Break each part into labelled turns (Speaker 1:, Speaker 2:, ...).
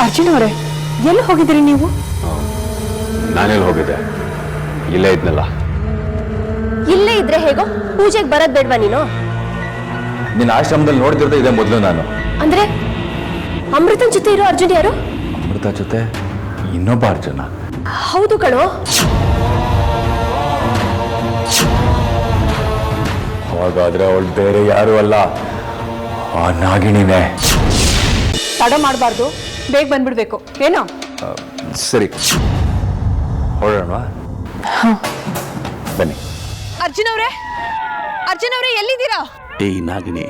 Speaker 1: ಅರ್ಜುನ್ ಅವರೇ, ಎಲ್ಲಿ ಹೋಗಿದ್ದೀರಿ ನೀವು?
Speaker 2: ನಾನೆಲ್ಲಿ ಹೋಗಿದ್ದೆ? ಇಲ್ಲೇ ಇದ್ನಲ್ಲ.
Speaker 3: ಇಲ್ಲೇ ಇದ್ರೆ ಹೇಗೋ? ಪೂಜೆಗೆ ಬರೋದ್ ಬೇಡ್ವಾ ನೀನು?
Speaker 2: ನಿನ್ನ ಆಶ್ರಮದಲ್ಲಿ ನೋಡ್ತಿರ್ದೆ ಇದೆ ಮೊದಲು ನಾನು.
Speaker 3: ಅಂದ್ರೆ ಅಮೃತನ್ ಜೊತೆ ಇರೋ ಅರ್ಜುನ್ ಯಾರು?
Speaker 2: ಅಮೃತ ಜೊತೆ ಇನ್ನೊಬ್ಬ ಅರ್ಜುನ.
Speaker 3: ಹೌದು ಕಣೋ.
Speaker 2: ಹಾಗಾದ್ರೆ ಅವಳು ಬೇರೆ ಯಾರು ಅಲ್ಲ, ಆ ನಾಗಿಣಿನೇ.
Speaker 1: ತಡ ಮಾಡಬಾರ್ದು, ಬೇಗ ಬಂದ್ಬಿಡ್ಬೇಕು ಏನೋ.
Speaker 2: ಸರಿ, ಹೊರಡೋಣ. ಬನ್ನಿ.
Speaker 1: ಅರ್ಜುನ್ ಅವರೇ, ಅರ್ಜುನ್ ಅವರೇ ಎಲ್ಲಿದ್ದೀರಾ?
Speaker 4: ಏಯ್ ನಾಗಿನಿ,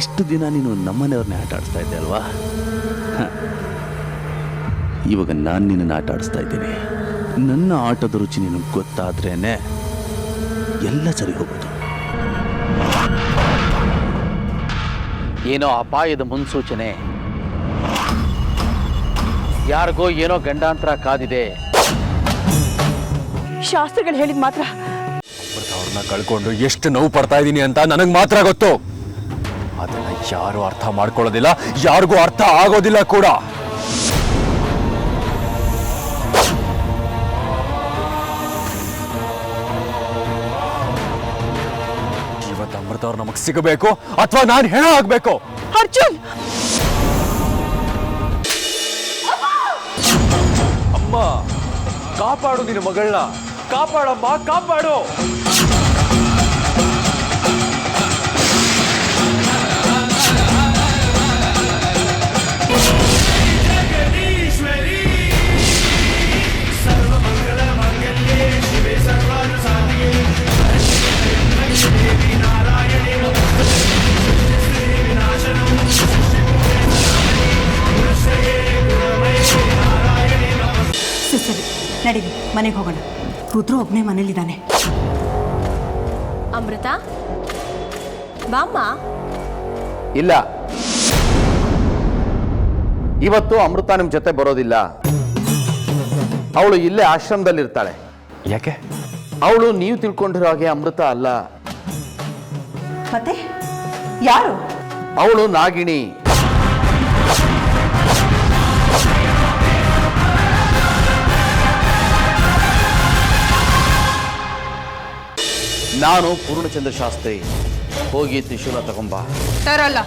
Speaker 4: ಇಷ್ಟು ದಿನ ನೀನು ನಮ್ಮನೆಯವ್ರನ್ನೇ ಆಟ ಆಡಿಸ್ತಾ ಇದ್ದೆ ಅಲ್ವಾ? ಇವಾಗ ನಾನು ನಿನ್ನನ್ನು ಆಟ ಆಡಿಸ್ತಾ ಇದ್ದೀನಿ. ನನ್ನ ಆಟದ ರುಚಿ ನಿನಗೆ ಗೊತ್ತಾದ್ರೇನೆ ಎಲ್ಲ ಸರಿ ಹೋಗೋದು. ಏನೋ ಅಪಾಯದ ಮುನ್ಸೂಚನೆ, ಯಾರಿಗೋ ಏನೋ ಗಂಡಾಂತರ ಕಾದಿದೆ.
Speaker 1: ಶಾಸ್ತ್ರಿಗಳು ಹೇಳಿದ ಮಾತ್ರ.
Speaker 2: ಅವ್ರನ್ನ ಕಳ್ಕೊಂಡು ಎಷ್ಟು ನೋವು ಪಡ್ತಾ ಇದ್ದೀನಿ ಅಂತ ನನಗೆ ಮಾತ್ರ ಗೊತ್ತು. ಅದನ್ನ ಯಾರು ಅರ್ಥ ಮಾಡ್ಕೊಳ್ಳೋದಿಲ್ಲ, ಯಾರಿಗೂ ಅರ್ಥ ಆಗೋದಿಲ್ಲ ಕೂಡ. ಇವತ್ತು ಅಮೃತ ಅವ್ರು ನಮಗ್ ಸಿಗಬೇಕು ಅಥವಾ ನಾನು ಹೆಣ ಆಗ್ಬೇಕು.
Speaker 1: ಅರ್ಜುನ್!
Speaker 2: ಅಮ್ಮ, ಕಾಪಾಡು ನಿನ್ನ ಮಗಳನ್ನ, ಕಾಪಾಡಮ್ಮ, ಕಾಪಾಡು.
Speaker 1: ಸರಿ, ನಡೀರಿ ಮನೆಗೆ ಹೋಗೋಣ. ರುದ್ರ ಒಬ್ಬನೇ ಮನೇಲಿದ್ದಾನೆ.
Speaker 3: ಅಮೃತ ಬಾಮ್ಮ.
Speaker 4: ಇಲ್ಲ, ಇವತ್ತು ಅಮೃತ ನಿಮ್ಮ ಜೊತೆ ಬರೋದಿಲ್ಲ. ಅವಳು ಇಲ್ಲೇ ಆಶ್ರಮದಲ್ಲಿರ್ತಾಳೆ.
Speaker 2: ಯಾಕೆ?
Speaker 4: ಅವಳು ನೀವು ತಿಳ್ಕೊಂಡಿರೋ ಹಾಗೆ ಅಮೃತ ಅಲ್ಲ.
Speaker 1: ಮತ್ತೆ ಯಾರು?
Speaker 4: ಅವಳು ನಾಗಿಣಿ. ನಾನು ಪೂರ್ಣಚಂದ್ರ ಶಾಸ್ತ್ರಿ. ಹೋಗಿ ತ್ರಿಶೂಲ ತಗೊಂಬ.
Speaker 1: ತರಲ್ಲ.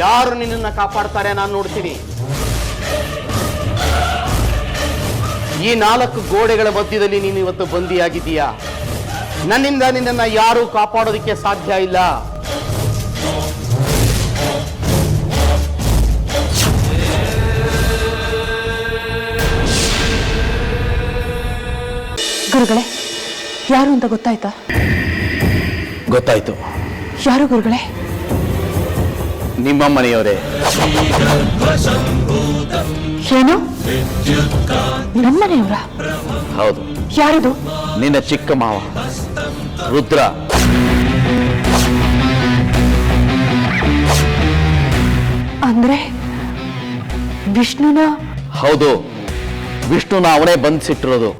Speaker 4: ಯಾರು ನಿನ್ನನ್ನು ಕಾಪಾಡ್ತಾರೆ ನಾನು ನೋಡ್ತೀನಿ. ಈ 4 ಗೋಡೆಗಳ ಮಧ್ಯದಲ್ಲಿ ನೀನು ಇವತ್ತು ಬಂದಿಯಾಗಿದ್ದೀಯಾ. ನನ್ನಿಂದ ನಿನ್ನನ್ನು ಯಾರೂ ಕಾಪಾಡೋದಕ್ಕೆ ಸಾಧ್ಯ ಇಲ್ಲ.
Speaker 1: ಗುರುಗಳೇ, ಯಾರು ಅಂತ ಗೊತ್ತಾಯ್ತಾ?
Speaker 4: ಗೊತ್ತಾಯ್ತು.
Speaker 1: ಯಾರು ಗುರುಗಳೇ?
Speaker 4: ನಿಮ್ಮ ಮನೆಯವರೇ.
Speaker 1: ಏನು? ನಮ್ಮನೆಯವರ?
Speaker 4: ಹೌದು.
Speaker 1: ಯಾರದು?
Speaker 4: ನಿನ್ನ ಚಿಕ್ಕ ಮಾವ ರುದ್ರ.
Speaker 1: ಅಂದ್ರೆ ವಿಷ್ಣುನ?
Speaker 4: ಹೌದು, ವಿಷ್ಣುನ ಅವನೇ ಬಂಧಿಸಿಟ್ಟಿರೋದು.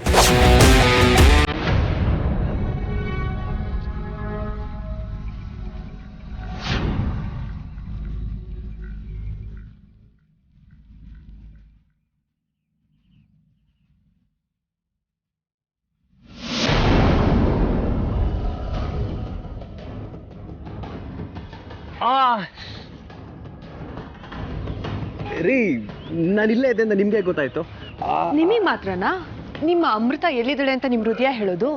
Speaker 5: ರೀ, ನಾನಿಲ್ಲೇ ಇದೆ ಅಂತ ನಿಮ್ಗೆ ಗೊತ್ತಾಯ್ತು?
Speaker 6: ನಿಮಗೆ ಮಾತ್ರನಾ? ನಿಮ್ಮ ಅಮೃತ ಎಲ್ಲಿದ್ದಾಳೆ ಅಂತ ನಿಮ್ ಹೃದಯ ಹೇಳೋದು?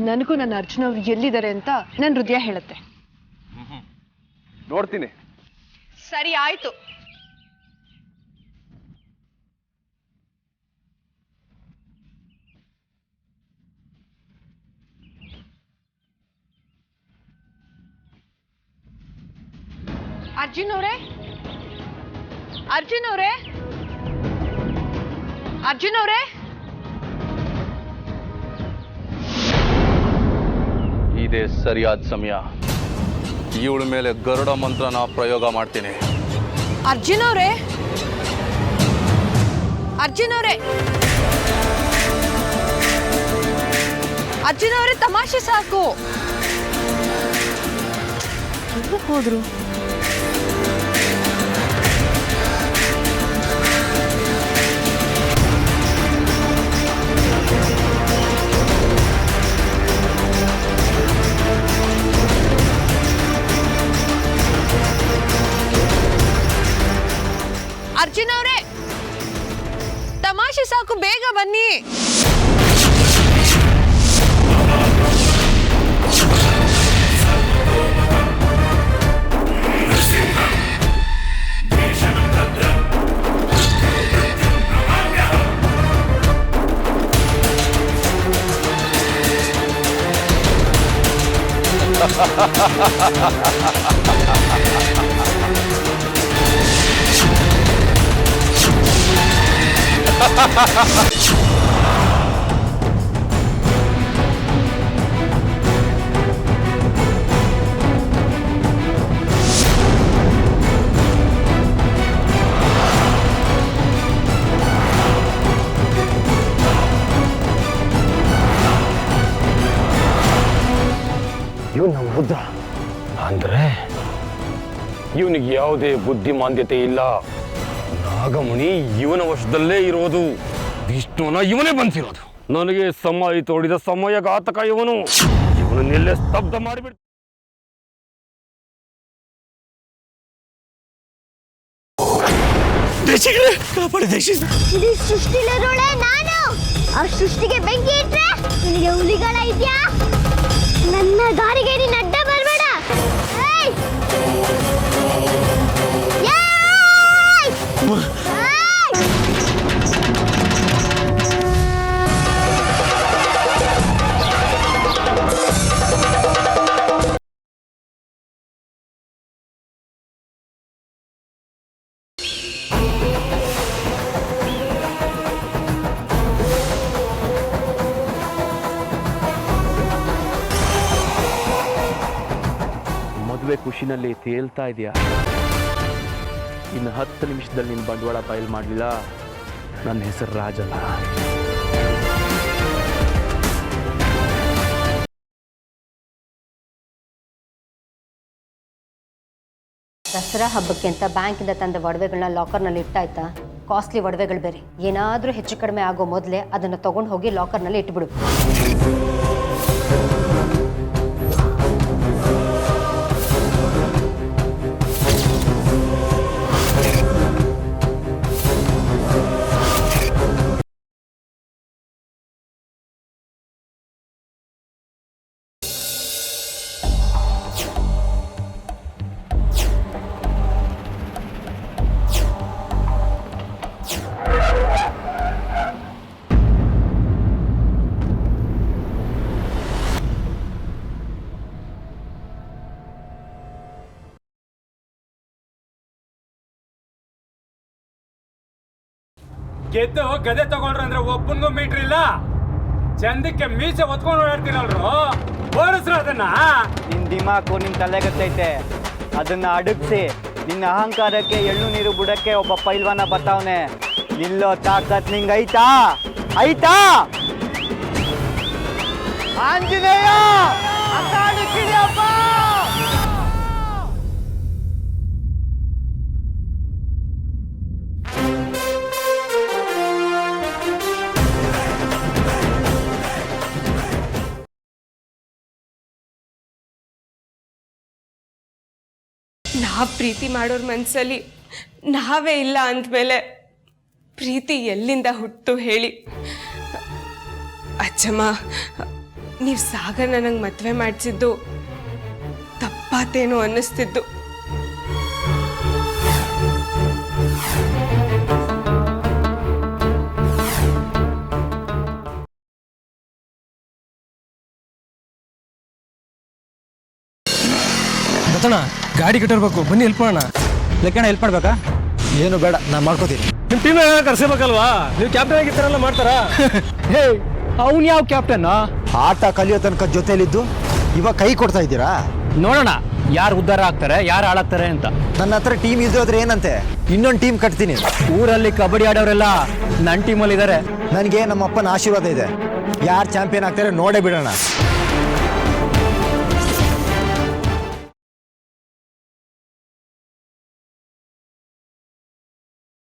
Speaker 6: ನನಗೂ ನನ್ನ ಅರ್ಜುನ್ ಅವ್ರು ಎಲ್ಲಿದ್ದಾರೆ ಅಂತ ನನ್ನ ಹೃದಯ ಹೇಳುತ್ತೆ.
Speaker 5: ನೋಡ್ತೀನಿ.
Speaker 6: ಸರಿ ಆಯ್ತು. ಅರ್ಜುನ್ ಅವರೇ, ಅರ್ಜುನ್ ಅವರೇ, ಅರ್ಜುನ್ ಅವರೇ.
Speaker 4: ಇದೇ ಸರಿಯಾದ ಸಮಯ. ಇವಳ ಮೇಲೆ ಗರುಡ ಮಂತ್ರನ ಪ್ರಯೋಗ ಮಾಡ್ತೀನಿ.
Speaker 6: ಅರ್ಜುನ್ ಅವರೇ, ಅರ್ಜುನ್ ಅವರೇ, ಅರ್ಜುನ್ ಅವರೇ, ತಮಾಷೆ ಸಾಕು. ಹೋದ್ರು. ಅರ್ಜುನ್ ಅವರೇ, ತಮಾಷೆ ಸಾಕು, ಬೇಗ ಬನ್ನಿ.
Speaker 7: ಇವನು ನಮ್ಮ ರುದ್ರ ಅಂದ್ರೆ ಇವನಿಗೆ ಯಾವುದೇ ಬುದ್ಧಿಮಾಂದ್ಯತೆ ಇಲ್ಲ. ನಾಗಮಣಿ ಇವನ ವಶದಲ್ಲೇ ಇರೋದು. ವಿಷ್ಣುನ ಇವನೇ ಬಂದಿರೋದು. ನನಗೆ ಸಮಯ ತೋಡಿದ ಸಮಯಘಾತಕ ಇವನು. ಇವನನ್ನೆಲ್ಲೇ ಸ್ತಬ್ಧ ಮಾಡಿಬಿಡ್ತ.
Speaker 3: ಇದು ಸೃಷ್ಟಿಲಿರೋಳೆ ನಾನು. ಆ ಸೃಷ್ಟಿಗೆ ಬೆಂಕಿ ಇಟ್ರೆ ನಿನಗೆ ಹುಲಿಗಳ ಇದ್ಯಾ? ನನ್ನ ದಾರಿಗೆ ನೀನು ಅಡ್ಡ ಬರಬೇಡ. ಏಯ್! ಏಯ್! ಏಯ್!
Speaker 4: ಮದುವೆ ಖುಷಿನಲ್ಲಿ ತೇಲ್ತಾ ಇದೆಯಾ? ಇನ್ನು 10 ನಿಮಿಷದಲ್ಲಿ ನಿನ್ನ ಬಂಡವಾಳ ಬಯಲು ಮಾಡಲಿಲ್ಲ, ನನ್ನ ಹೆಸರು ರಾಜಲ್ಲ.
Speaker 3: ದಸರಾ ಹಬ್ಬಕ್ಕೆ ಅಂತ ಬ್ಯಾಂಕಿಂದ ತಂದ ಒಡವೆಗಳನ್ನ ಲಾಕರ್ನಲ್ಲಿ ಇಟ್ಟಾಯ್ತಾ? ಕಾಸ್ಟ್ಲಿ ಒಡವೆಗಳು ಬೇರೆ. ಏನಾದರೂ ಹೆಚ್ಚು ಕಡಿಮೆ ಆಗೋ ಮೊದಲೇ ಅದನ್ನು ತಗೊಂಡು ಹೋಗಿ ಲಾಕರ್ನಲ್ಲಿ ಇಟ್ಬಿಡು.
Speaker 8: ಗೆದ್ದು ಗದೆ ತಗೊಂಡ್ರು ಅಂದ್ರೆ ಒಬ್ಬನಿಗೂ ಮೀಟ್ರ್ ಇಲ್ಲ. ಚಂದಕ್ಕೆ ಮೀಸೆ ಹೊತ್ಕೊಂಡು ಓಡಾಡ್ತೀರಲ್ರು, ಓಡಿಸ್ರು ಅದನ್ನ.
Speaker 9: ನಿನ್ನ ದಿಮಾಕು ನಿನ್ನ ತಲೆಗತ್ತೈತೆ, ಅದನ್ನ ಅಡಗಿಸಿ ನಿನ್ನ ಅಹಂಕಾರಕ್ಕೆ ಎಳ್ಳು ನೀರು ಬಿಡಕ್ಕೆ ಒಬ್ಬ ಪೈಲ್ವಾನ ಬರ್ತಾವನೆ. ನಿಲ್ಲೋ ತಾಕತ್ ನಿಂಗೈತಾ? ಐತಾ? ಆಂಜನೇಯ ಕಿಡಿಯಪ್ಪ!
Speaker 6: ನಾವು ಪ್ರೀತಿ ಮಾಡೋರ ಮನಸ್ಸಲ್ಲಿ ನಾವೇ ಇಲ್ಲ ಅಂದಮೇಲೆ ಪ್ರೀತಿ ಎಲ್ಲಿಂದ ಹುಟ್ಟು ಹೇಳಿ? ಅಜ್ಜಮ್ಮ, ನೀವು ಸಾಗರ್ ನನಗೆ ಮದುವೆ ಮಾಡಿಸಿದ್ದು ತಪ್ಪಾತೇನೋ ಅನ್ನಿಸ್ತಿದ್ದು.
Speaker 10: ದತ್ತಣ್ಣ, ಗಾಡಿ ಕಟ್ಟಿರ್ಬೇಕು, ಬನ್ನಿ ಹೆಲ್ಪ್ ಮಾಡೋಣ.
Speaker 5: ಲೆಕ್ಕಣ ಹೆಲ್ಪ್ ಮಾಡ್ಬೇಕಾ? ಏನು ಬೇಡ, ನಾನು ಮಾಡ್ಕೋತೀನಿ.
Speaker 10: ನಿಮ್ಮ ಟೀಮ್ ಕರ್ಸಬೇಕಲ್ವಾ? ನೀವು ಕ್ಯಾಪ್ಟನ್ ಆಗಿರ್ತಾರಲ್ಲ, ಮಾಡ್ತಾರಾ?
Speaker 5: ಹೇ, ಅವ್ನು ಯಾವ ಕ್ಯಾಪ್ಟನ್? ಆಟ ಕಲಿಯೋ ತನಕ ಜೊತೆಲಿದ್ದು ಇವಾಗ ಕೈ ಕೊಡ್ತಾ ಇದ್ದೀರಾ?
Speaker 10: ನೋಡೋಣ ಯಾರು ಉದ್ಧಾರ ಆಗ್ತಾರೆ, ಯಾರು ಹಾಳಾಗ್ತಾರೆ ಅಂತ.
Speaker 5: ನನ್ನ ಹತ್ರ ಟೀಮ್ ಇದ್ರೆ ಏನಂತೆ, ಇನ್ನೊಂದು ಟೀಮ್ ಕಟ್ತೀನಿ.
Speaker 10: ಊರಲ್ಲಿ ಕಬಡ್ಡಿ ಆಡೋರೆಲ್ಲ ನನ್ನ ಟೀಮಲ್ಲಿ ಇದ್ದಾರೆ.
Speaker 5: ನನಗೆ ನಮ್ಮ ಅಪ್ಪನ ಆಶೀರ್ವಾದ ಇದೆ. ಯಾರು ಚಾಂಪಿಯನ್ ಆಗ್ತಾರೆ ನೋಡೇ ಬಿಡೋಣ.